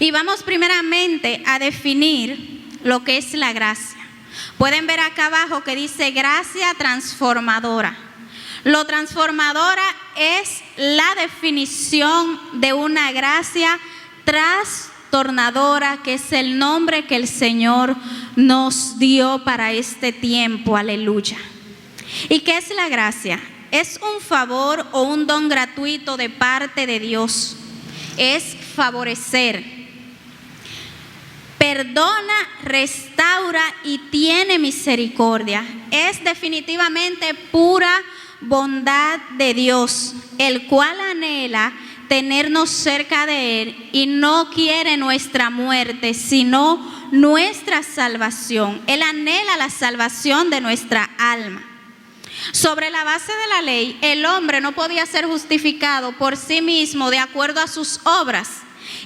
Y vamos primeramente a definir lo que es la gracia. Pueden ver acá abajo que dice gracia transformadora. Lo transformadora es la definición de una gracia trastornadora, que es el nombre que el Señor nos dio para este tiempo. Aleluya. ¿Y qué es la gracia? Es un favor o un don gratuito de parte de Dios. Es favorecer, perdona, restaura y tiene misericordia. Es definitivamente pura bondad de Dios, el cual anhela tenernos cerca de Él y no quiere nuestra muerte, sino nuestra salvación. Él anhela la salvación de nuestra alma. Sobre la base de la ley, el hombre no podía ser justificado por sí mismo de acuerdo a sus obras.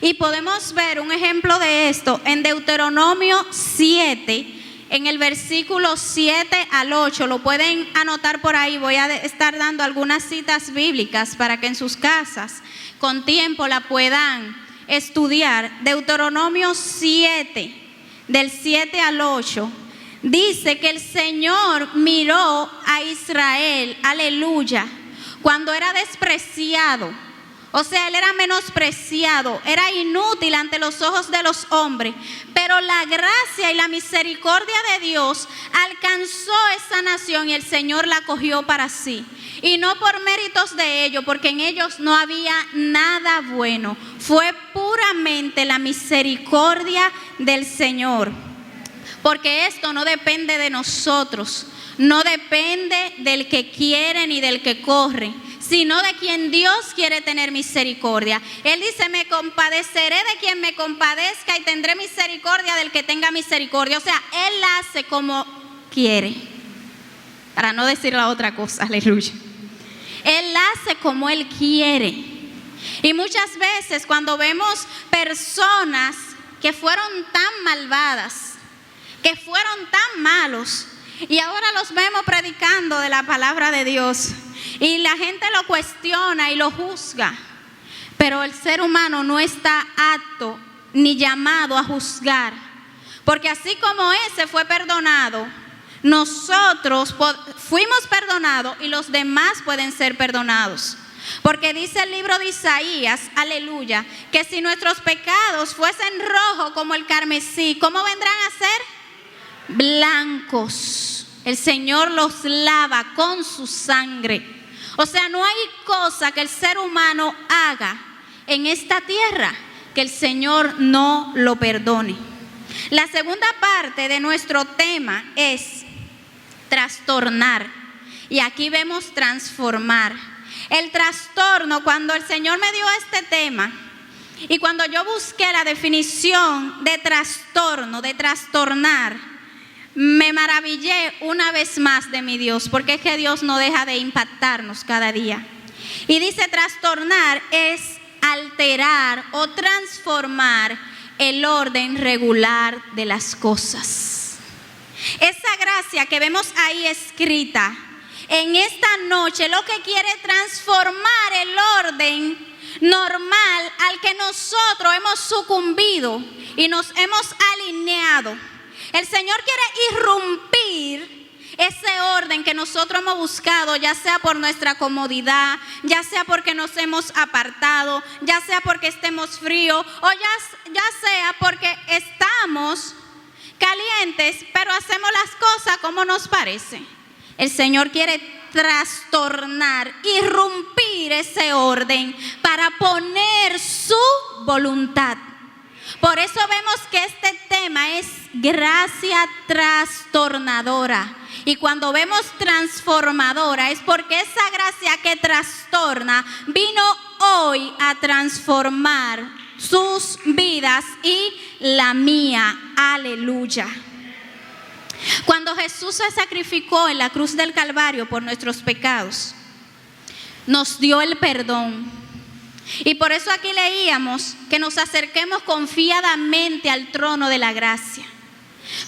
Y podemos ver un ejemplo de esto en Deuteronomio 7, en el versículo 7 al 8. Lo pueden anotar por ahí. Voy a estar dando algunas citas bíblicas para que en sus casas con tiempo la puedan estudiar. Deuteronomio 7, del 7 al 8. Dice que el Señor miró a Israel, aleluya, cuando era despreciado. O sea, él era menospreciado, era inútil ante los ojos de los hombres. Pero la gracia y la misericordia de Dios alcanzó esa nación y el Señor la cogió para sí. Y no por méritos de ellos, porque en ellos no había nada bueno. Fue puramente la misericordia del Señor. Porque esto no depende de nosotros, no depende del que quiere ni del que corre, sino de quien Dios quiere tener misericordia. Él dice, me compadeceré de quien me compadezca y tendré misericordia del que tenga misericordia. O sea, Él hace como quiere, para no decir la otra cosa, aleluya. Él hace como Él quiere. Y muchas veces cuando vemos personas que fueron tan malvadas, que fueron tan malos, y ahora los vemos predicando de la palabra de Dios, y la gente lo cuestiona y lo juzga, pero el ser humano no está apto ni llamado a juzgar, porque así como ese fue perdonado, nosotros fuimos perdonados y los demás pueden ser perdonados. Porque dice el libro de Isaías, aleluya, que si nuestros pecados fuesen rojos como el carmesí, ¿cómo vendrán a ser? Blancos. El Señor los lava con su sangre. O sea, no hay cosa que el ser humano haga en esta tierra que el Señor no lo perdone. La segunda parte de nuestro tema es trastornar. Y aquí vemos transformar. El trastorno, cuando el Señor me dio este tema y cuando yo busqué la definición de trastorno, de trastornar, me maravillé una vez más de mi Dios, porque es que Dios no deja de impactarnos cada día. Y dice, trastornar es alterar o transformar el orden regular de las cosas. Esa gracia que vemos ahí escrita en esta noche lo que quiere es transformar el orden normal al que nosotros hemos sucumbido y nos hemos alineado. El Señor quiere irrumpir ese orden que nosotros hemos buscado, ya sea por nuestra comodidad, ya sea porque nos hemos apartado, ya sea porque estemos fríos o ya sea porque estamos calientes, pero hacemos las cosas como nos parece. El Señor quiere trastornar, irrumpir ese orden para poner su voluntad. Por eso vemos que este tema es gracia trastornadora. Y cuando vemos transformadora es porque esa gracia que trastorna vino hoy a transformar sus vidas y la mía. Aleluya. Cuando Jesús se sacrificó en la cruz del Calvario por nuestros pecados, nos dio el perdón. Y por eso aquí leíamos que nos acerquemos confiadamente al trono de la gracia.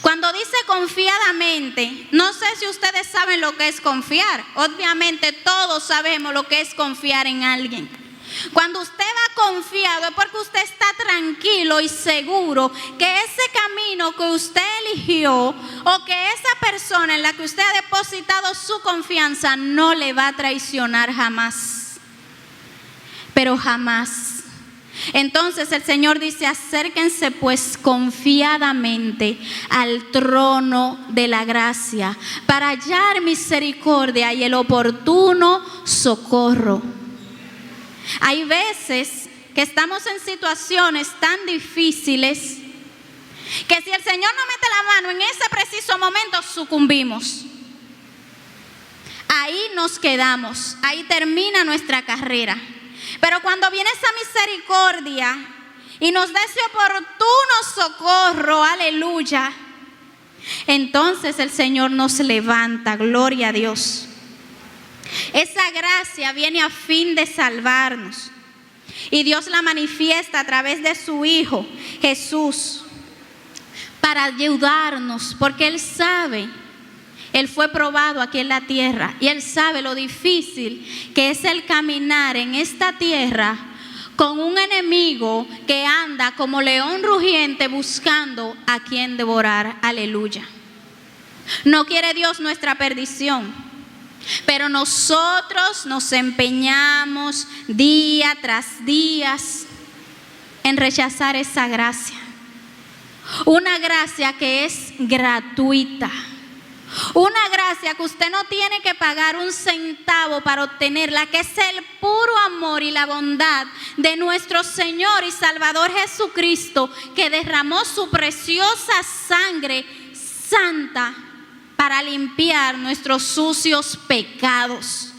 Cuando dice confiadamente, no sé si ustedes saben lo que es confiar. Obviamente todos sabemos lo que es confiar en alguien. Cuando usted va confiado es porque usted está tranquilo y seguro que ese camino que usted eligió o que esa persona en la que usted ha depositado su confianza no le va a traicionar jamás. Pero jamás. Entonces el Señor dice: acérquense pues confiadamente al trono de la gracia para hallar misericordia y el oportuno socorro. Hay veces que estamos en situaciones tan difíciles que si el Señor no mete la mano en ese preciso momento, sucumbimos. Ahí nos quedamos, ahí termina nuestra carrera. Pero cuando viene esa misericordia y nos da ese oportuno socorro, aleluya, entonces el Señor nos levanta, gloria a Dios. Esa gracia viene a fin de salvarnos y Dios la manifiesta a través de su Hijo Jesús para ayudarnos, porque Él sabe, Él fue probado aquí en la tierra y Él sabe lo difícil que es el caminar en esta tierra con un enemigo que anda como león rugiente buscando a quien devorar, aleluya. No quiere Dios nuestra perdición. Pero nosotros nos empeñamos día tras día en rechazar esa gracia. Una gracia que es gratuita. Una gracia que usted no tiene que pagar un centavo para obtenerla, que es el puro amor y la bondad de nuestro Señor y Salvador Jesucristo, que derramó su preciosa sangre santa para limpiar nuestros sucios pecados.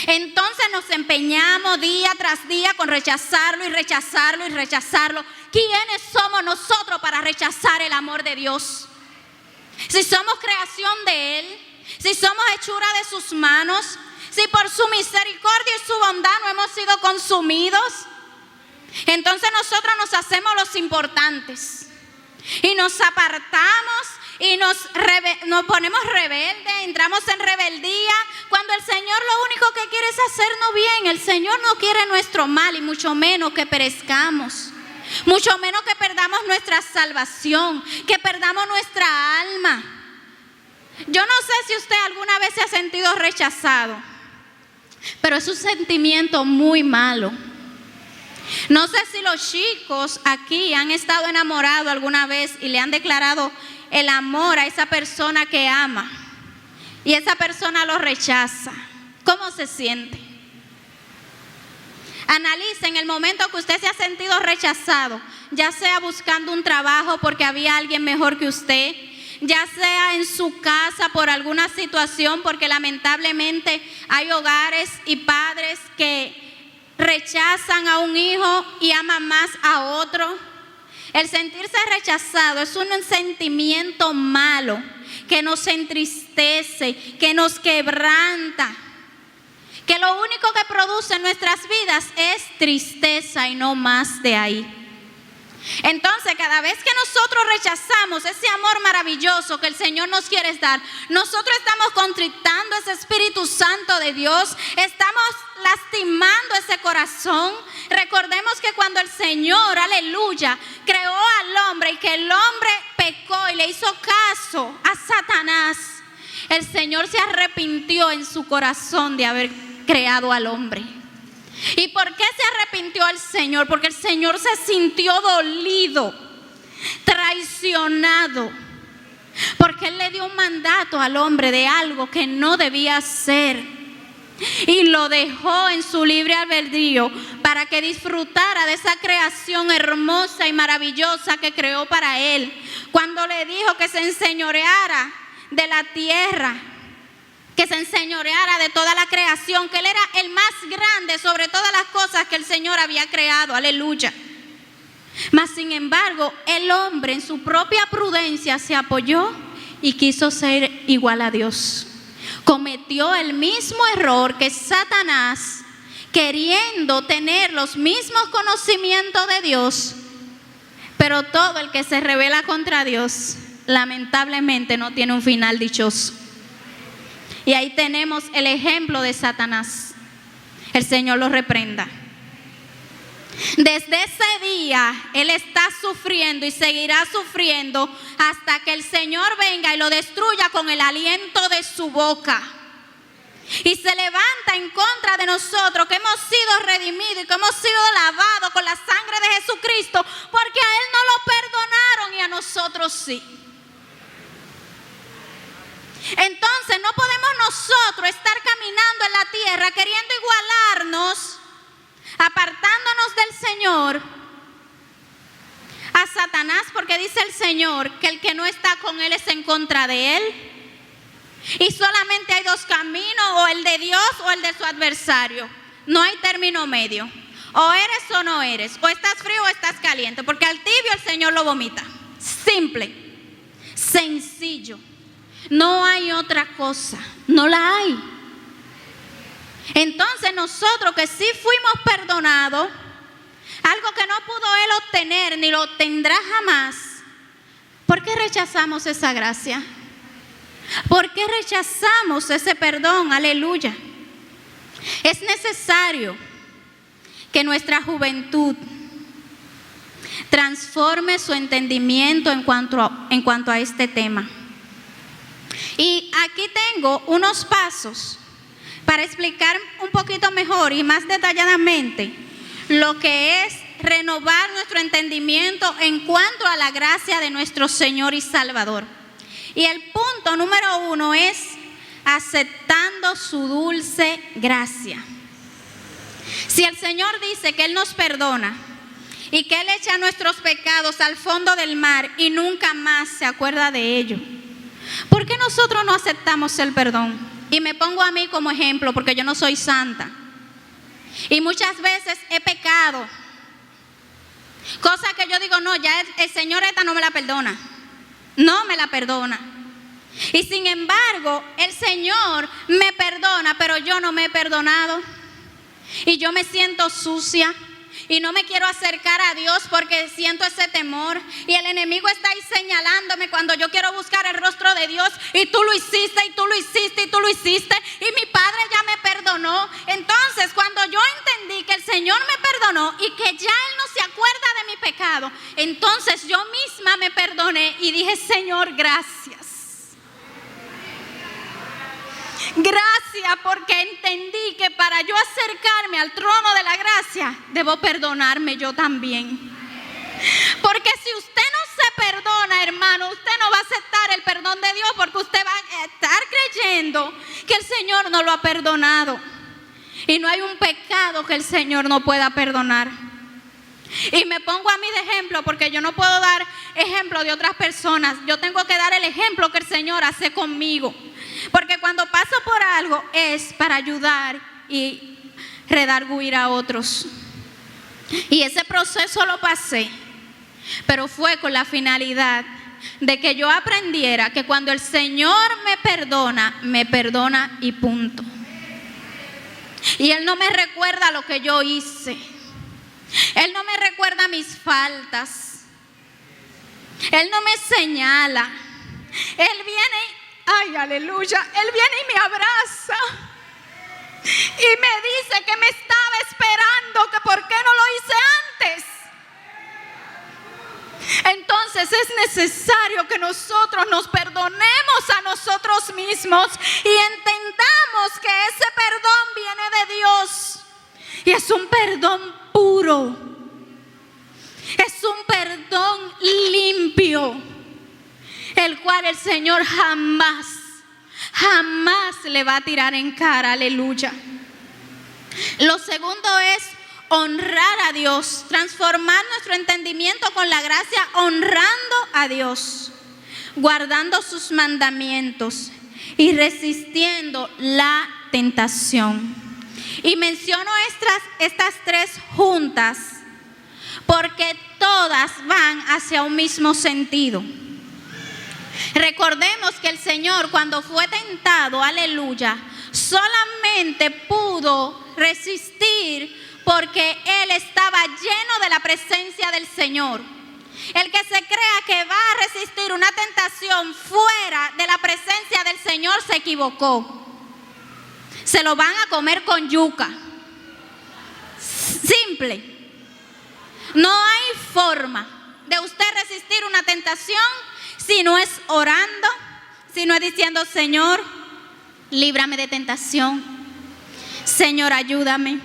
Entonces nos empeñamos día tras día con rechazarlo y rechazarlo y rechazarlo. ¿Quiénes somos nosotros para rechazar el amor de Dios? Si somos creación de Él, si somos hechura de sus manos, si por su misericordia y su bondad no hemos sido consumidos, entonces nosotros nos hacemos los importantes y nos apartamos y nos ponemos rebeldes, entramos en rebeldía, cuando el Señor lo único que quiere es hacernos bien. El Señor no quiere nuestro mal y mucho menos que perezcamos, mucho menos que perdamos nuestra salvación, que perdamos nuestra alma. Yo no sé si usted alguna vez se ha sentido rechazado, pero es un sentimiento muy malo. No sé si los chicos aquí han estado enamorados alguna vez y le han declarado el amor a esa persona que ama y esa persona lo rechaza. ¿Cómo se siente? Analicen el momento que usted se ha sentido rechazado, ya sea buscando un trabajo porque había alguien mejor que usted, ya sea en su casa por alguna situación, porque lamentablemente hay hogares y padres que rechazan a un hijo y aman más a otro. El sentirse rechazado es un sentimiento malo que nos entristece, que nos quebranta, que lo único que produce en nuestras vidas es tristeza y no más de ahí. Entonces, cada vez que nosotros rechazamos ese amor maravilloso que el Señor nos quiere dar, nosotros estamos contristando ese Espíritu Santo de Dios, estamos lastimando ese corazón. Recordemos que cuando el Señor, aleluya, creó al hombre y que el hombre pecó y le hizo caso a Satanás, el Señor se arrepintió en su corazón de haber creado al hombre. ¿Y por qué se arrepintió el Señor? Porque el Señor se sintió dolido, traicionado, porque Él le dio un mandato al hombre de algo que no debía hacer y lo dejó en su libre albedrío para que disfrutara de esa creación hermosa y maravillosa que creó para Él. Cuando le dijo que se enseñoreara de la tierra, que se enseñoreara de toda la creación, que Él era el más grande sobre todas las cosas que el Señor había creado, aleluya. Mas sin embargo, el hombre en su propia prudencia se apoyó y quiso ser igual a Dios. Cometió el mismo error que Satanás, queriendo tener los mismos conocimientos de Dios, pero todo el que se rebela contra Dios, lamentablemente no tiene un final dichoso. Y ahí tenemos el ejemplo de Satanás. El Señor lo reprenda. Desde ese día, él está sufriendo y seguirá sufriendo hasta que el Señor venga y lo destruya con el aliento de su boca. Y se levanta en contra de nosotros, que hemos sido redimidos y que hemos sido lavados con la sangre de Jesucristo, porque a él no lo perdonaron y a nosotros sí. Entonces no podemos nosotros estar caminando en la tierra queriendo igualarnos, apartándonos del Señor, a Satanás, porque dice el Señor que el que no está con él es en contra de él. Y solamente hay dos caminos, o el de Dios o el de su adversario. No hay término medio. O eres o no eres, o estás frío o estás caliente, porque al tibio el Señor lo vomita. Simple, sencillo. No hay otra cosa, no la hay. Entonces nosotros que sí fuimos perdonados, algo que no pudo él obtener ni lo obtendrá jamás, ¿por qué rechazamos esa gracia? ¿Por qué rechazamos ese perdón? Aleluya. Es necesario que nuestra juventud transforme su entendimiento en cuanto a este tema. Y aquí tengo unos pasos para explicar un poquito mejor y más detalladamente lo que es renovar nuestro entendimiento en cuanto a la gracia de nuestro Señor y Salvador. Y el punto número 1 es aceptando su dulce gracia. Si el Señor dice que Él nos perdona y que Él echa nuestros pecados al fondo del mar y nunca más se acuerda de ello, ¿por qué nosotros no aceptamos el perdón? Y me pongo a mí como ejemplo porque yo no soy santa. Y muchas veces he pecado. Cosa que yo digo, no, ya el Señor esta no me la perdona. No me la perdona. Y sin embargo, el Señor me perdona, pero yo no me he perdonado. Y yo me siento sucia. Y no me quiero acercar a Dios porque siento ese temor. Y el enemigo está ahí señalándome cuando yo quiero buscar el rostro de Dios. Y tú lo hiciste, y tú lo hiciste, y tú lo hiciste. Y mi Padre ya me perdonó. Entonces, cuando yo entendí que el Señor me perdonó y que ya Él no se acuerda de mi pecado, entonces yo misma me perdoné y dije, Señor, gracias. Gracias, porque entendí que para yo acercarme al trono de la gracia, debo perdonarme yo también. Porque si usted no se perdona, hermano, usted no va a aceptar el perdón de Dios, porque usted va a estar creyendo que el Señor no lo ha perdonado. Y no hay un pecado que el Señor no pueda perdonar. Y me pongo a mí de ejemplo, porque yo no puedo dar ejemplo de otras personas. Yo tengo que dar el ejemplo que el Señor hace conmigo. Porque cuando paso por algo es para ayudar y redarguir a otros. Y ese proceso lo pasé, pero fue con la finalidad de que yo aprendiera que cuando el Señor me perdona y punto. Y Él no me recuerda lo que yo hice. Él no me recuerda mis faltas. Él no me señala. Él viene, ay, aleluya, Él viene y me abraza y me dice que me estaba esperando, que por qué no lo hice antes. Entonces es necesario que nosotros nos perdonemos a nosotros mismos y entendamos que ese perdón viene de Dios. Y es un perdón puro. Es un perdón limpio, el cual el Señor jamás le va a tirar en cara. Aleluya. Lo segundo es honrar a Dios, transformar nuestro entendimiento con la gracia, honrando a Dios, guardando sus mandamientos y resistiendo la tentación. Y menciono estas tres juntas porque todas van hacia un mismo sentido. Recordemos que el Señor, cuando fue tentado, aleluya, solamente pudo resistir porque Él estaba lleno de la presencia del Señor. El que se crea que va a resistir una tentación fuera de la presencia del Señor se equivocó. Se lo van a comer con yuca. Simple. No hay forma de usted resistir una tentación si no es orando, si no es diciendo: Señor, líbrame de tentación. Señor, ayúdame.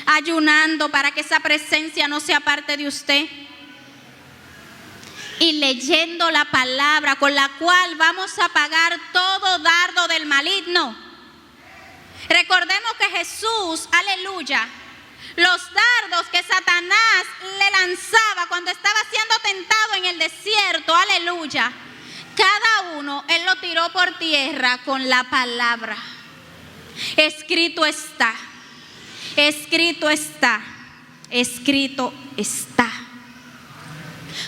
Ayunando para que esa presencia no sea parte de usted. Y leyendo la palabra con la cual vamos a apagar todo dardo del maligno. Recordemos que Jesús, aleluya, los dardos que Satanás le lanzaba cuando estaba siendo tentado en el desierto, aleluya, cada uno Él lo tiró por tierra con la palabra. Escrito está, escrito está, escrito está.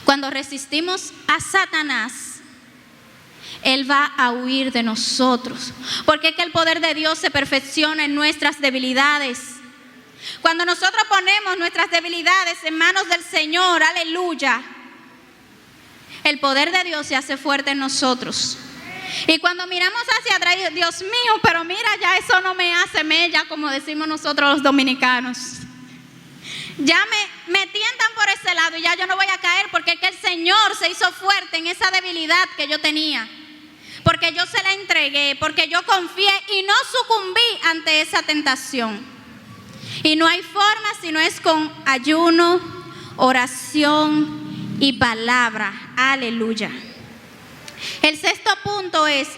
Cuando resistimos a Satanás, Él va a huir de nosotros, porque es que el poder de Dios se perfecciona en nuestras debilidades. Cuando nosotros ponemos nuestras debilidades en manos del Señor, aleluya, el poder de Dios se hace fuerte en nosotros. Y cuando miramos hacia atrás, Dios mío, pero mira, ya eso no me hace mella, como decimos nosotros los dominicanos. Ya me tientan por ese lado y ya yo no voy a caer, porque es que el Señor se hizo fuerte en esa debilidad que yo tenía. Porque yo se la entregué, porque yo confié y no sucumbí ante esa tentación. Y no hay forma si no es con ayuno, oración y palabra. Aleluya. El sexto punto es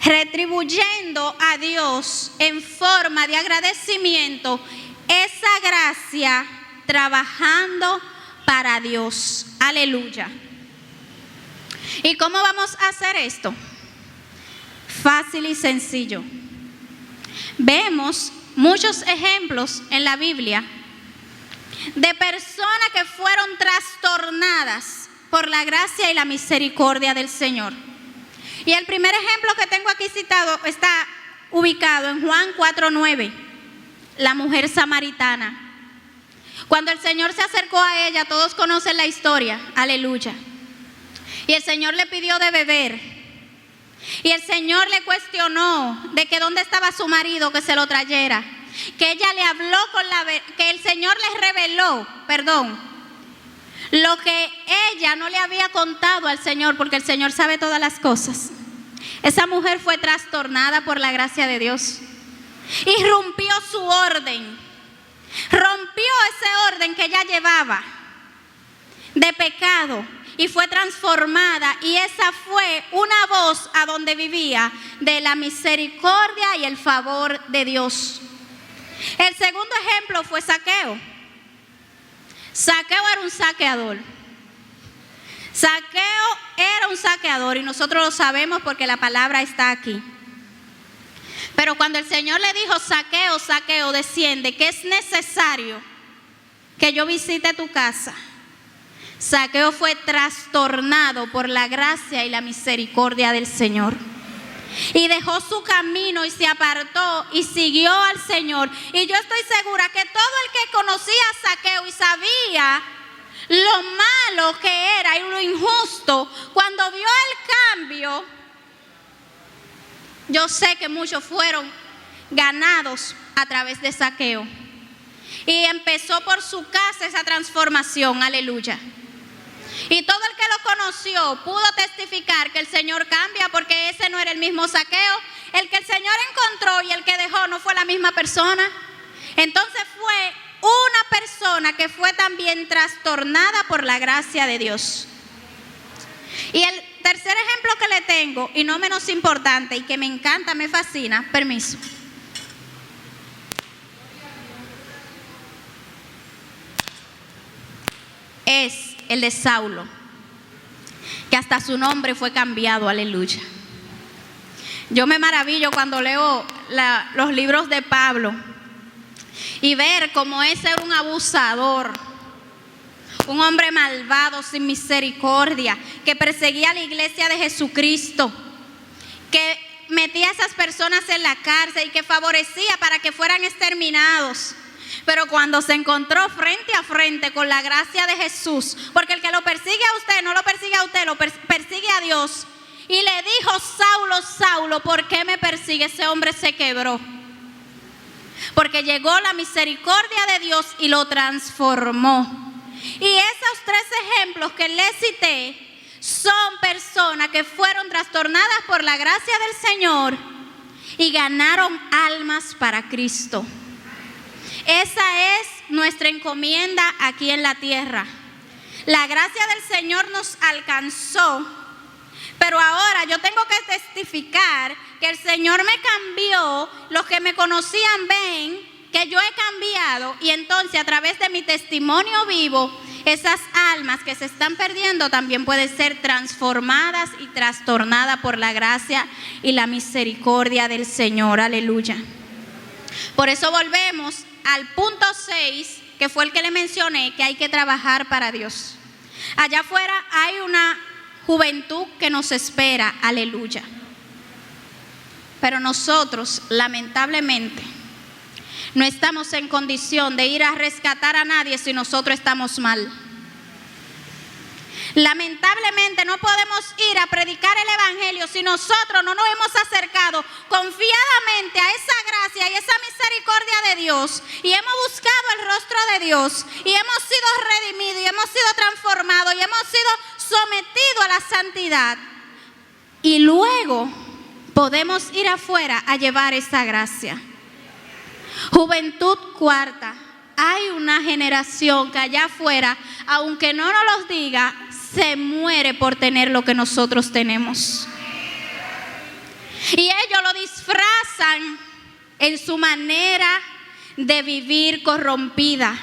retribuyendo a Dios en forma de agradecimiento esa gracia, trabajando para Dios. Aleluya. ¿Y cómo vamos a hacer esto? Fácil y sencillo. Vemos muchos ejemplos en la Biblia de personas que fueron trastornadas por la gracia y la misericordia del Señor. Y el primer ejemplo que tengo aquí citado está ubicado en Juan 4:9, la mujer samaritana. Cuando el Señor se acercó a ella, todos conocen la historia, aleluya. Y el Señor le pidió de beber. Y el Señor le cuestionó de que dónde estaba su marido, que se lo trayera. Que ella le habló que el Señor le reveló, lo que ella no le había contado al Señor, porque el Señor sabe todas las cosas. Esa mujer fue trastornada por la gracia de Dios. Y rompió su orden. Rompió ese orden que ella llevaba de pecado. Y fue transformada, y esa fue una voz a donde vivía de la misericordia y el favor de Dios. El segundo ejemplo fue Zaqueo. Zaqueo era un saqueador. Zaqueo era un saqueador y nosotros lo sabemos porque la palabra está aquí. Pero cuando el Señor le dijo: Zaqueo, Zaqueo, desciende, que es necesario que yo visite tu casa, Zaqueo fue trastornado por la gracia y la misericordia del Señor. Y dejó su camino y se apartó y siguió al Señor. Y yo estoy segura que todo el que conocía a Zaqueo y sabía lo malo que era y lo injusto, cuando vio el cambio, yo sé que muchos fueron ganados a través de Zaqueo. Y empezó por su casa esa transformación, aleluya. Y todo el que lo conoció pudo testificar que el Señor cambia, porque ese no era el mismo Zaqueo. El que el Señor encontró y el que dejó no fue la misma persona. Entonces fue una persona que fue también trastornada por la gracia de Dios. Y el tercer ejemplo que le tengo, y no menos importante, y que me encanta, me fascina, permiso. Es el de Saulo, que hasta su nombre fue cambiado, aleluya. Yo me maravillo cuando leo los libros de Pablo y ver cómo ese era un abusador, un hombre malvado, sin misericordia, que perseguía a la iglesia de Jesucristo, que metía a esas personas en la cárcel y que favorecía para que fueran exterminados. Pero cuando se encontró frente a frente con la gracia de Jesús, porque el que lo persigue a usted no lo persigue a usted, lo persigue a Dios, y le dijo: Saulo, Saulo, ¿por qué me persigue? Ese hombre se quebró. porque llegó la misericordia de Dios y lo transformó. Y esos 3 ejemplos que les cité son personas que fueron trastornadas por la gracia del Señor y ganaron almas para Cristo. Esa es nuestra encomienda aquí en la tierra. La gracia del Señor nos alcanzó, pero ahora yo tengo que testificar que el Señor me cambió. Los que me conocían ven que yo he cambiado, y entonces a través de mi testimonio vivo, esas almas que se están perdiendo también pueden ser transformadas y trastornadas por la gracia y la misericordia del Señor. Aleluya. Por eso volvemos al punto 6, que fue el que le mencioné, que hay que trabajar para Dios. Allá afuera hay una juventud que nos espera, aleluya. Pero nosotros, lamentablemente, no estamos en condición de ir a rescatar a nadie si nosotros estamos mal. Lamentablemente no podemos ir a predicar el evangelio si nosotros no nos hemos acercado confiadamente a esa gracia y esa misericordia de Dios, y hemos buscado el rostro de Dios, y hemos sido redimidos, y hemos sido transformados, y hemos sido sometidos a la santidad. Y luego podemos ir afuera a llevar esa gracia. Juventud cuarta. Hay una generación que allá afuera, aunque no nos lo diga, se muere por tener lo que nosotros tenemos. Y ellos lo disfrazan en su manera de vivir corrompida.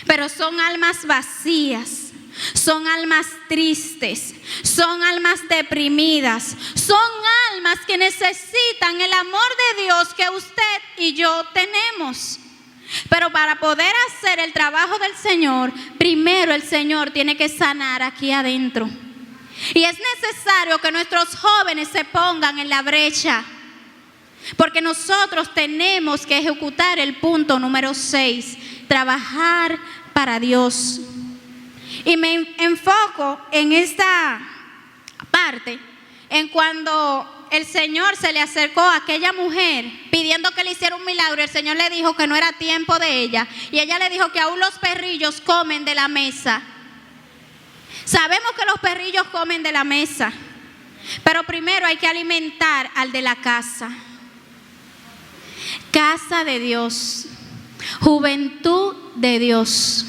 Pero son almas vacías, son almas tristes, son almas deprimidas, son almas que necesitan el amor de Dios que usted y yo tenemos. Pero para poder hacer el trabajo del Señor, primero el Señor tiene que sanar aquí adentro. Y es necesario que nuestros jóvenes se pongan en la brecha, porque nosotros tenemos que ejecutar el punto número 6, trabajar para Dios. Y me enfoco en esta parte, en cuando el Señor se le acercó a aquella mujer pidiendo que le hiciera un milagro. El Señor le dijo que no era tiempo de ella, y ella le dijo que aún los perrillos comen de la mesa. Sabemos que los perrillos comen de la mesa, pero primero hay que alimentar al de la casa. Casa de Dios, juventud de Dios.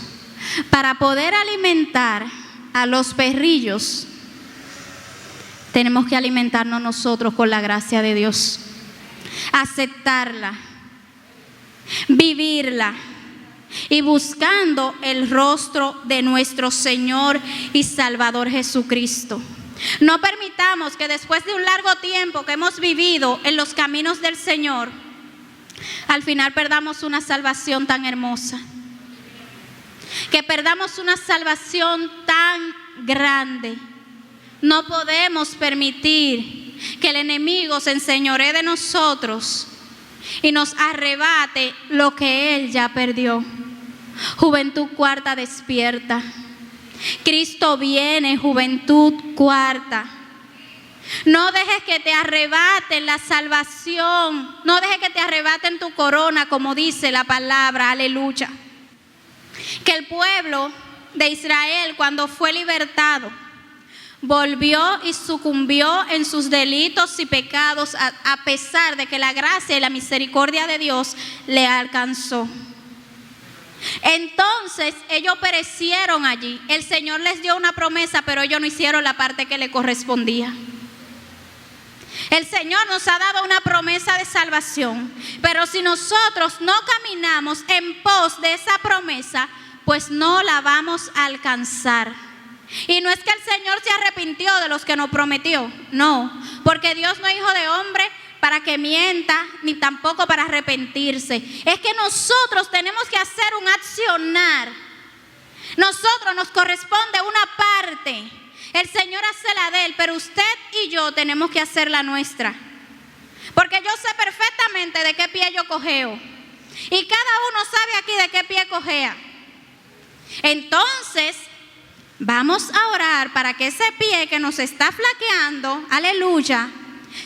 Para poder alimentar a los perrillos, tenemos que alimentarnos nosotros con la gracia de Dios, aceptarla, vivirla y buscando el rostro de nuestro Señor y Salvador Jesucristo. No permitamos que después de un largo tiempo que hemos vivido en los caminos del Señor, al final perdamos una salvación tan hermosa, que perdamos una salvación tan grande. No podemos permitir que el enemigo se enseñoree de nosotros y nos arrebate lo que él ya perdió. Juventud cuarta, despierta. Cristo viene, juventud cuarta. No dejes que te arrebaten la salvación. No dejes que te arrebaten tu corona, como dice la palabra, aleluya. Que el pueblo de Israel, cuando fue libertado, volvió y sucumbió en sus delitos y pecados, a pesar de que la gracia y la misericordia de Dios le alcanzó. Entonces ellos perecieron allí. El Señor les dio una promesa, pero ellos no hicieron la parte que le correspondía. El Señor nos ha dado una promesa de salvación, pero si nosotros no caminamos en pos de esa promesa, pues no la vamos a alcanzar. Y no es que el Señor se arrepintió de los que nos prometió, no, porque Dios no es hijo de hombre para que mienta, ni tampoco para arrepentirse. Es que nosotros tenemos que hacer un accionar. Nosotros nos corresponde una parte. El Señor hace la de él, pero usted y yo tenemos que hacer la nuestra. Porque yo sé perfectamente de qué pie yo cojeo, y cada uno sabe aquí de qué pie cojea. Entonces vamos a orar para que ese pie que nos está flaqueando, aleluya,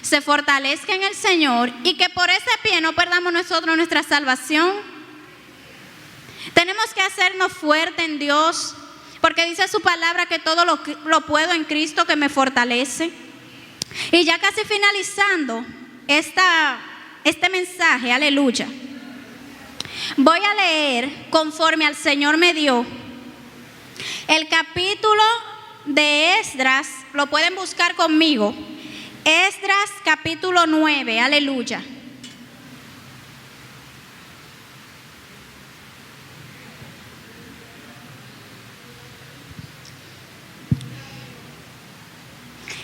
se fortalezca en el Señor y que por ese pie no perdamos nosotros nuestra salvación. Tenemos que hacernos fuertes en Dios, porque dice su palabra que todo lo puedo en Cristo que me fortalece. Y ya casi finalizando este mensaje, aleluya, voy a leer conforme al Señor me dio el capítulo de Esdras, lo pueden buscar conmigo, Esdras capítulo 9, aleluya.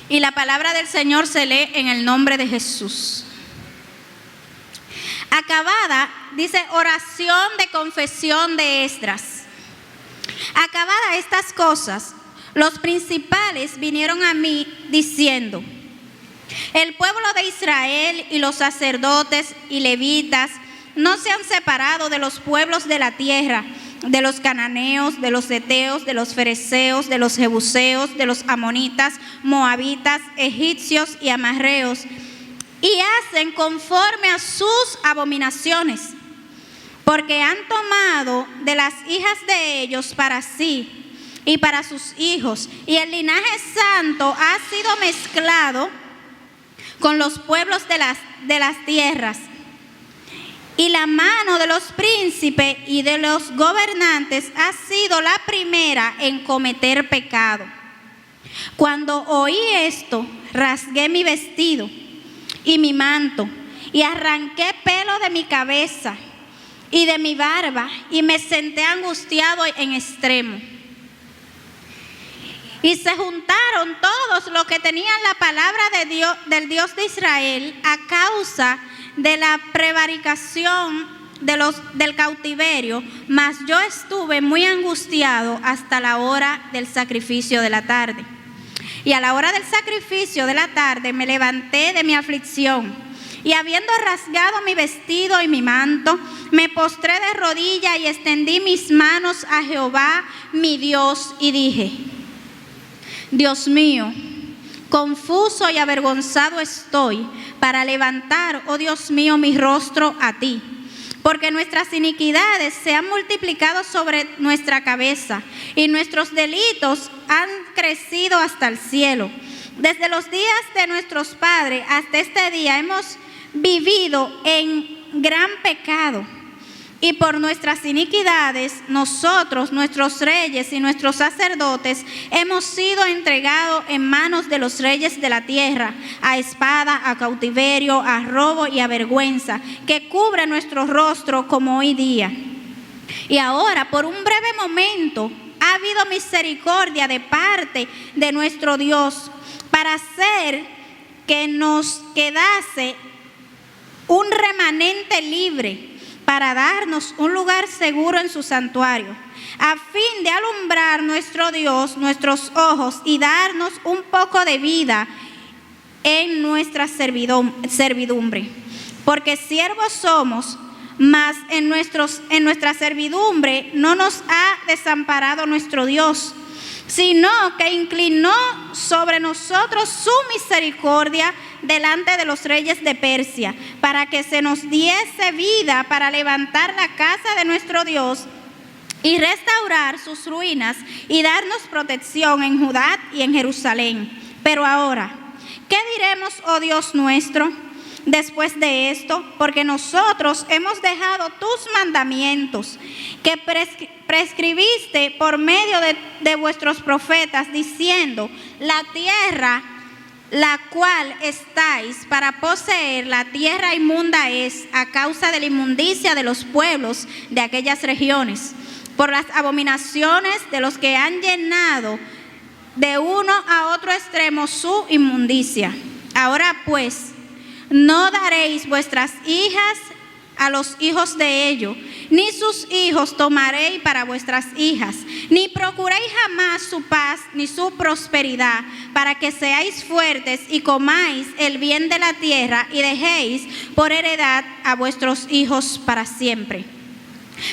Y la palabra del Señor se lee en el nombre de Jesús. Acabada, dice, oración de confesión de Esdras. Acabada estas cosas, los principales vinieron a mí diciendo: el pueblo de Israel y los sacerdotes y levitas no se han separado de los pueblos de la tierra, de los cananeos, de los heteos, de los fereceos, de los jebuseos, de los amonitas, moabitas, egipcios y amarreos, y hacen conforme a sus abominaciones, porque han tomado de las hijas de ellos para sí y para sus hijos, y el linaje santo ha sido mezclado con los pueblos de las tierras. Y la mano de los príncipes y de los gobernantes ha sido la primera en cometer pecado. Cuando oí esto, rasgué mi vestido y mi manto, y arranqué pelo de mi cabeza y de mi barba, y me senté angustiado en extremo. Y se juntaron todos los que tenían la palabra de Dios, del Dios de Israel, a causa de la prevaricación del cautiverio, mas yo estuve muy angustiado hasta la hora del sacrificio de la tarde. Y a la hora del sacrificio de la tarde me levanté de mi aflicción, y habiendo rasgado mi vestido y mi manto, me postré de rodillas y extendí mis manos a Jehová mi Dios, y dije: Dios mío, confuso y avergonzado estoy para levantar, oh Dios mío, mi rostro a ti, porque nuestras iniquidades se han multiplicado sobre nuestra cabeza y nuestros delitos han crecido hasta el cielo. Desde los días de nuestros padres hasta este día hemos vivido en gran pecado, y por nuestras iniquidades nosotros, nuestros reyes y nuestros sacerdotes, hemos sido entregados en manos de los reyes de la tierra, a espada, a cautiverio, a robo y a vergüenza, que cubre nuestro rostro como hoy día. Y ahora, por un breve momento, ha habido misericordia de parte de nuestro Dios, para hacer que nos quedase un remanente libre, para darnos un lugar seguro en su santuario, a fin de alumbrar nuestro Dios nuestros ojos y darnos un poco de vida en nuestra servidumbre. Porque siervos somos, mas en nuestra servidumbre no nos ha desamparado nuestro Dios, sino que inclinó sobre nosotros su misericordia delante de los reyes de Persia, para que se nos diese vida para levantar la casa de nuestro Dios y restaurar sus ruinas y darnos protección en Judá y en Jerusalén. Pero ahora, ¿qué diremos, oh Dios nuestro, después de esto? Porque nosotros hemos dejado tus mandamientos que prescribiste por medio de vuestros profetas, diciendo: la tierra la cual estáis para poseer, la tierra inmunda es, a causa de la inmundicia de los pueblos de aquellas regiones, por las abominaciones de los que han llenado de uno a otro extremo su inmundicia. Ahora pues, no daréis vuestras hijas a los hijos de ellos, ni sus hijos tomaréis para vuestras hijas, ni procuréis jamás su paz ni su prosperidad, para que seáis fuertes y comáis el bien de la tierra y dejéis por heredad a vuestros hijos para siempre.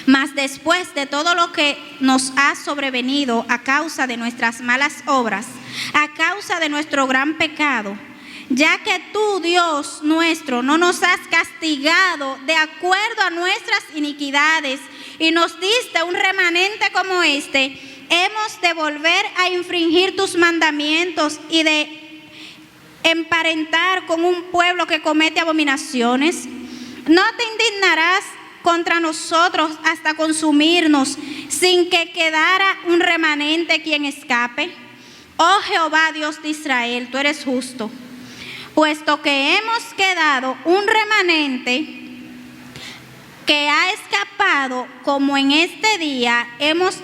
Mas después de todo lo que nos ha sobrevenido a causa de nuestras malas obras, a causa de nuestro gran pecado, ya que tú, Dios nuestro, no nos has castigado de acuerdo a nuestras iniquidades y nos diste un remanente como este, hemos de volver a infringir tus mandamientos y de emparentar con un pueblo que comete abominaciones. No te indignarás contra nosotros hasta consumirnos, sin que quedara un remanente quien escape. Oh Jehová, Dios de Israel, tú eres justo, puesto que hemos quedado un remanente que ha escapado, como en este día, henos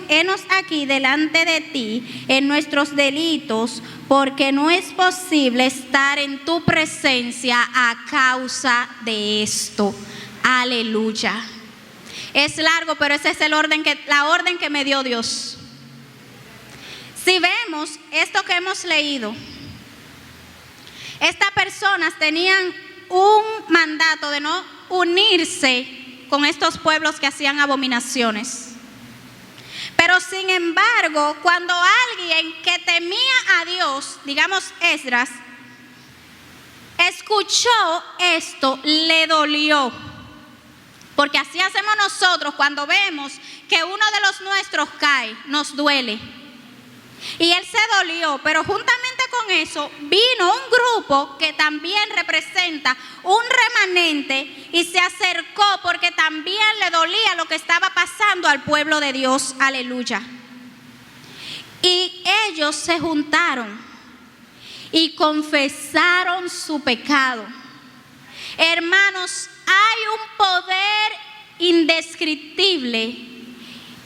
aquí delante de ti en nuestros delitos, porque no es posible estar en tu presencia a causa de esto. Aleluya. Es largo, pero ese es la orden que me dio Dios. Si vemos esto que hemos leído, estas personas tenían un mandato de no unirse con estos pueblos que hacían abominaciones. Pero sin embargo, cuando alguien que temía a Dios, digamos Esdras, escuchó esto, le dolió. Porque así hacemos nosotros cuando vemos que uno de los nuestros cae, nos duele. Y él se dolió, pero juntamente con eso vino un grupo que también representa un remanente y se acercó porque también le dolía lo que estaba pasando al pueblo de Dios. Aleluya. Y ellos se juntaron y confesaron su pecado. Hermanos, hay un poder indescriptible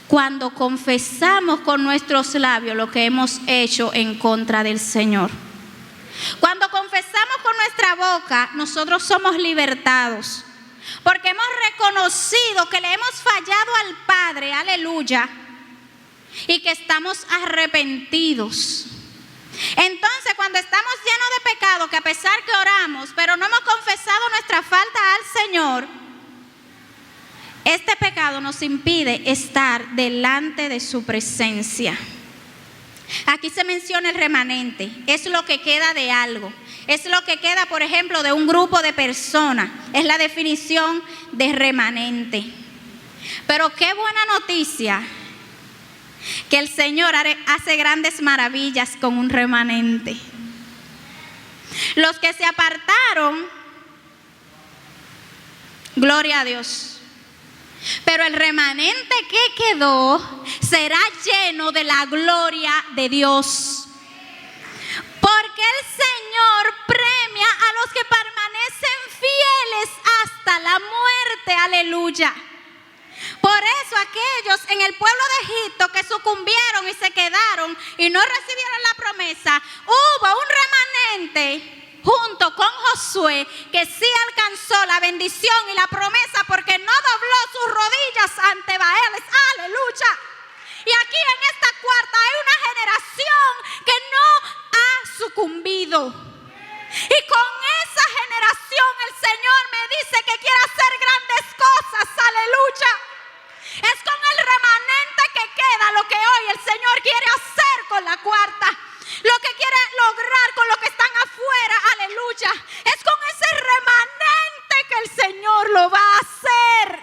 cuando confesamos con nuestros labios lo que hemos hecho en contra del Señor. Cuando confesamos con nuestra boca, nosotros somos libertados, porque hemos reconocido que le hemos fallado al Padre, aleluya, y que estamos arrepentidos. Entonces, cuando estamos llenos de pecado, que a pesar que oramos, pero no hemos confesado nuestra falta al Señor, este pecado nos impide estar delante de su presencia. Aquí se menciona el remanente, es lo que queda de algo, es lo que queda, por ejemplo, de un grupo de personas, es la definición de remanente. Pero qué buena noticia que el Señor hace grandes maravillas con un remanente. Los que se apartaron, gloria a Dios. Pero el remanente que quedó será lleno de la gloria de Dios. Porque el Señor premia a los que permanecen fieles hasta la muerte. Aleluya. Por eso aquellos en el pueblo de Egipto que sucumbieron y se quedaron y no recibieron la promesa, hubo un remanente junto con Josué que sí alcanzó la bendición y la promesa porque no dobló sus rodillas ante Baales. Aleluya. Y aquí en esta cuarta hay una generación que no ha sucumbido. Y con esa generación el Señor me dice que quiere hacer grandes cosas. Aleluya. Es con el remanente que queda lo que hoy el Señor quiere hacer con la cuarta. Lo que quiere lograr con los que están afuera, aleluya. Es con ese remanente que el Señor lo va a hacer.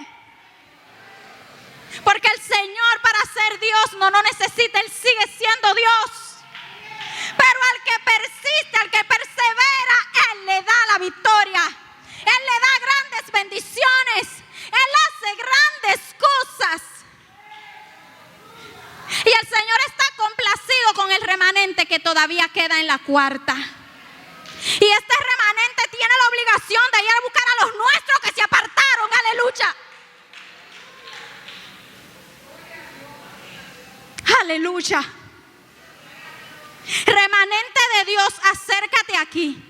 Porque el Señor para ser Dios no necesita, Él sigue siendo Dios. Pero al que persiste, al que persevera, Él le da la victoria. Él le da grandes bendiciones. Él hace grandes cosas. Y el Señor está complacido con el remanente que todavía queda en la cuarta. Y este remanente tiene la obligación de ir a buscar a los nuestros que se apartaron. Aleluya. Aleluya. Remanente de Dios, acércate aquí.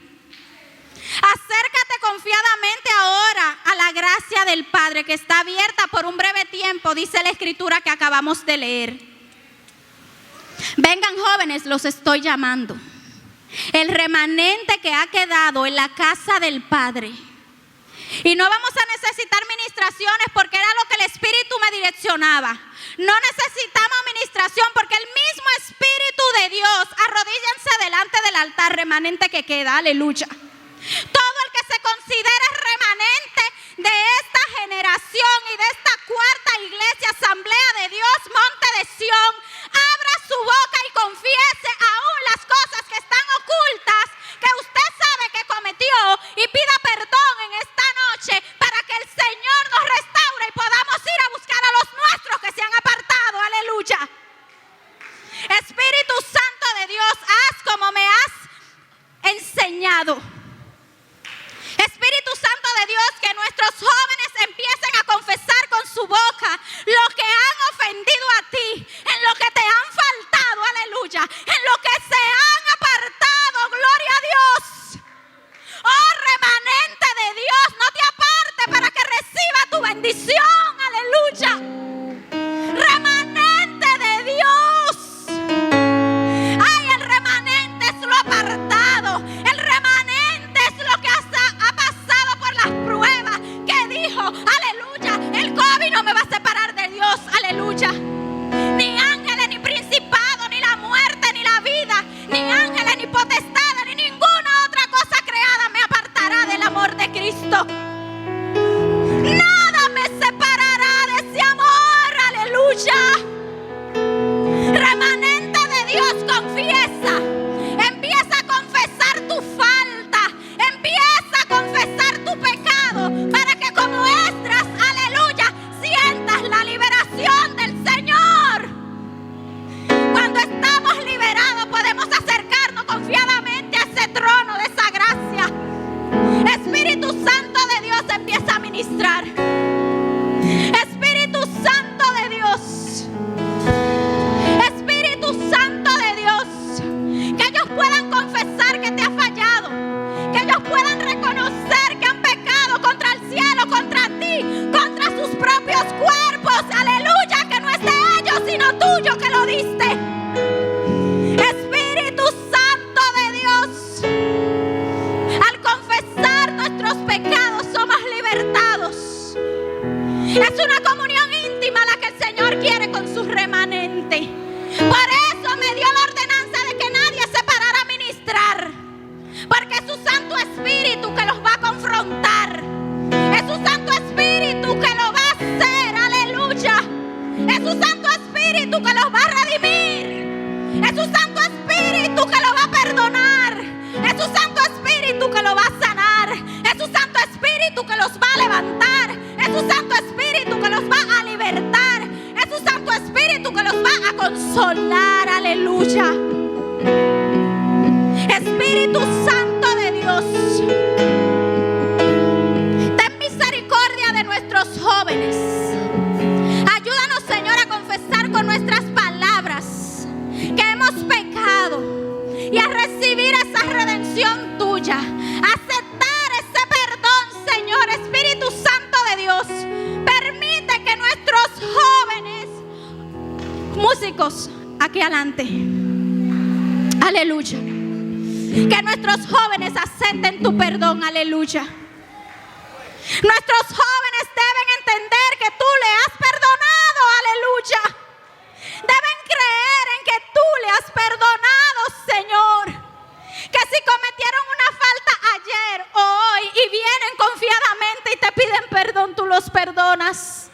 Acércate confiadamente ahora a la gracia del Padre que está abierta por un breve tiempo, dice la escritura que acabamos de leer. Vengan jóvenes, los estoy llamando. El remanente que ha quedado en la casa del Padre. Y no vamos a necesitar ministraciones porque era lo que el Espíritu me direccionaba. No necesitamos ministración porque el mismo Espíritu de Dios, arrodíllense delante del altar remanente que queda, aleluya. Todo el que se considere remanente de esta generación y de esta cuarta iglesia, Asamblea de Dios, Monte de Sión, abra su boca y confiese aún las cosas que están ocultas, que usted sabe que cometió, y pida perdón en esta noche para que el Señor nos restaure y podamos ir a buscar a los nuestros que se han apartado. Aleluya. Espíritu Santo de Dios, haz como me has enseñado. Espíritu Santo de Dios, que nuestros jóvenes empiecen a confesar con su boca lo que han ofendido a ti, en lo que te han faltado, aleluya, en lo que se han apartado, gloria a Dios. Oh, remanente de Dios, no te apartes para que reciba tu bendición, aleluya. Remanente de Dios. Ay, el remanente es lo apartado, el remanente es lo que ha pasado por las pruebas, que dijo, aleluya, el COVID no me va a separar de Dios, aleluya. Ni ángeles, ni principados, ni la muerte, ni la vida, ni ángeles, ni potestades, ni ninguna otra cosa creada me apartará del amor de Cristo. Nada me separará de ese amor, aleluya. Remanente de Dios, confiesa. Empieza a confesar tu falta. Empieza a confesar tu pecado para que como Esdras, aleluya, sientas la liberación del Señor. Cuando estamos liberados podemos acercarnos confiadamente a ese trono de esa gracia. Espíritu Santo de Dios, empieza a ministrar. Espíritu Santo de Dios. Espíritu Santo de Dios, que ellos puedan confesar que te ha fallado, que ellos puedan reconocer que han pecado contra el cielo, contra ti, contra sus propios cuerpos, aleluya, que no es de ellos sino tuyo que lo diste. Espíritu Santo de Dios, al confesar nuestros pecados somos libertados. Es una comunión íntima la que el Señor quiere con su remanente. Por eso me dio la ordenanza de que nadie se parara a ministrar, porque es su Santo Espíritu que los va a confrontar. Es su Santo Espíritu que lo va a hacer, aleluya. Es su Santo Espíritu que los va a redimir. Es su Santo Espíritu que lo va a perdonar. Es su Santo Espíritu que lo va a sanar. Es su Santo Espíritu que los va a levantar. Es su Santo Espíritu que los va a libertar. Es su Santo Espíritu que los va a consolar, aleluya. Espíritu Santo de Dios, ten misericordia de nuestros jóvenes. Ayúdanos, Señor, a confesar con nuestras palabras que hemos pecado y a recibir esa redención tuya, a aceptar ese perdón, Señor. Espíritu Santo de Dios, permite que nuestros jóvenes, músicos, aquí adelante, aleluya, que nuestros jóvenes acepten tu perdón, aleluya. Nuestros jóvenes deben entender que tú le has perdonado, aleluya. Deben creer en que tú le has perdonado, Señor. Que si cometieron una falta ayer o hoy y vienen confiadamente y te piden perdón, tú los perdonas.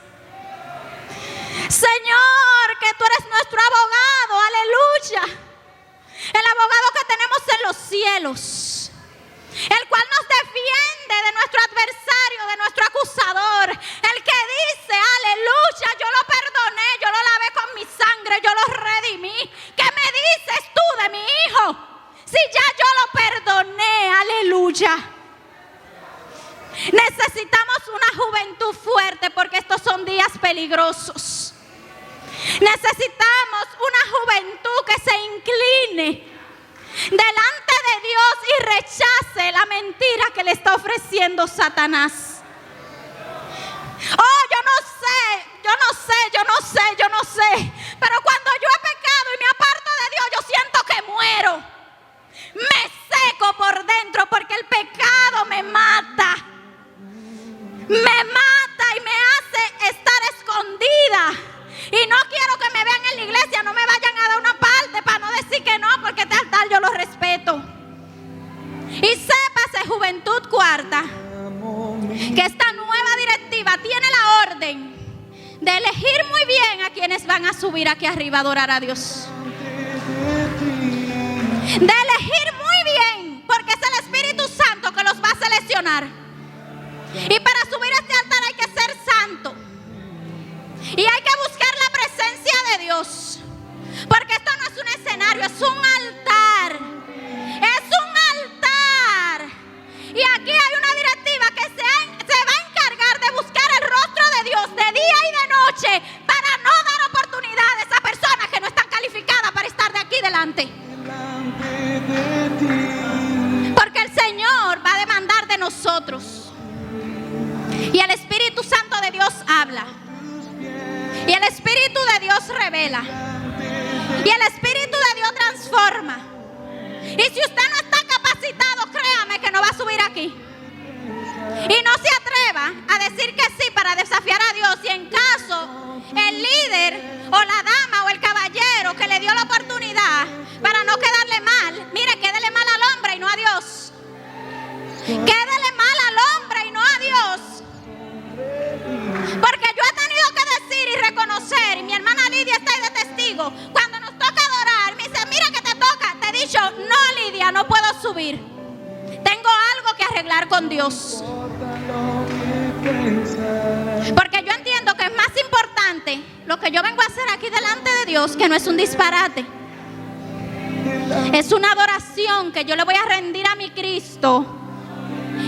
Señor, que tú eres nuestro abogado, aleluya. El abogado que tenemos en los cielos, el cual nos defiende de nuestro adversario, de nuestro acusador, el que dice, aleluya, yo lo perdoné, yo lo lavé con mi sangre, yo lo redimí. ¿Qué me dices tú de mi hijo? Si ya yo lo perdoné, aleluya. Necesitamos una juventud fuerte porque estos son días peligrosos. Necesitamos una juventud que se incline delante de Dios y rechace la mentira que le está ofreciendo Satanás. Oh, yo no sé, pero cuando yo he pecado y me aparto de Dios, yo siento que muero. Me seco por dentro porque el pecado me mata. Me mata y me hace estar escondida. Y no quiero que me vean en la iglesia, no me vayan a dar una parte para no decir que no, porque este altar yo lo respeto. Y sépase, juventud, cuarta, que esta nueva directiva tiene la orden de elegir muy bien a quienes van a subir aquí arriba a adorar a Dios. De elegir muy bien, porque es el Espíritu Santo que los va a seleccionar. Y para subir a este altar hay que ser santo. Y hay que buscar la presencia de Dios. Porque esto no es un escenario, es un altar. Es un altar. Y aquí hay una directiva que se va a encargar de buscar el rostro de Dios de día y de noche, para no dar oportunidades a personas que no están calificadas para estar de aquí delante. Porque el Señor va a demandar de nosotros. Y el Espíritu Santo de Dios habla. Y el Espíritu de Dios revela. Y el Espíritu de Dios transforma. Y si usted no está capacitado, créame que no va a subir aquí. Y no se atreva a decir que sí para desafiar a Dios. Y en caso el líder o la dama o el caballero que le dio la oportunidad, para no quedarle mal, mire, quédele mal al hombre y no a Dios. Quédele mal al hombre y no a Dios. Porque yo he tenido que decir y reconocer, y mi hermana Lidia está ahí de testigo, cuando nos toca adorar, me dice, mira que te toca. Te he dicho, no, Lidia, no puedo subir. Tengo algo que arreglar con Dios. Porque yo entiendo que es más importante lo que yo vengo a hacer aquí delante de Dios, que no es un disparate. Es una adoración que yo le voy a rendir a mi Cristo.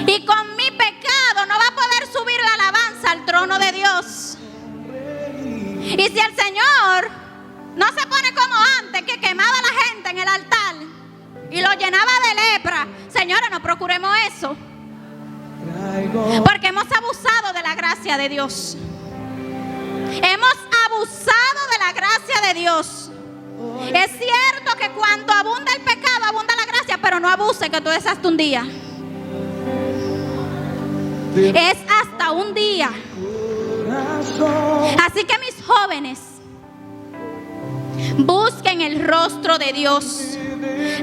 Y con mi pecado no va a poder subir la alabanza al trono de Dios. Y si el Señor no se pone como antes, que quemaba a la gente en el altar y lo llenaba de lepra, señores, no procuremos eso. Porque hemos abusado de la gracia de Dios. Hemos abusado de la gracia de Dios. Es cierto que cuando abunda el pecado, abunda la gracia, pero no abuse que tú es hasta un día. Es hasta un día. Así que mis jóvenes, busquen el rostro de Dios.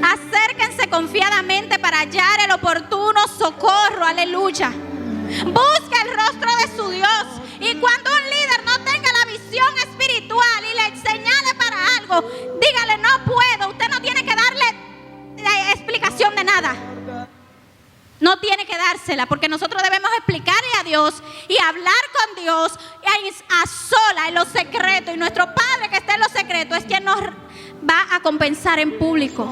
Acérquense confiadamente para hallar el oportuno socorro. Aleluya. Busque el rostro de su Dios. Y cuando un líder no tenga la visión espiritual y le señale para algo, dígale, no puedo. Usted no tiene que darle explicación de nada. No tiene que dársela, porque nosotros debemos explicarle a Dios y hablar con Dios a sola, en lo secreto. Y nuestro Padre que está en lo secreto es quien nos va a compensar en público.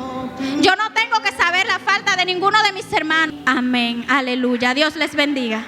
Yo no tengo que saber la falta de ninguno de mis hermanos. Amén, aleluya. Dios les bendiga.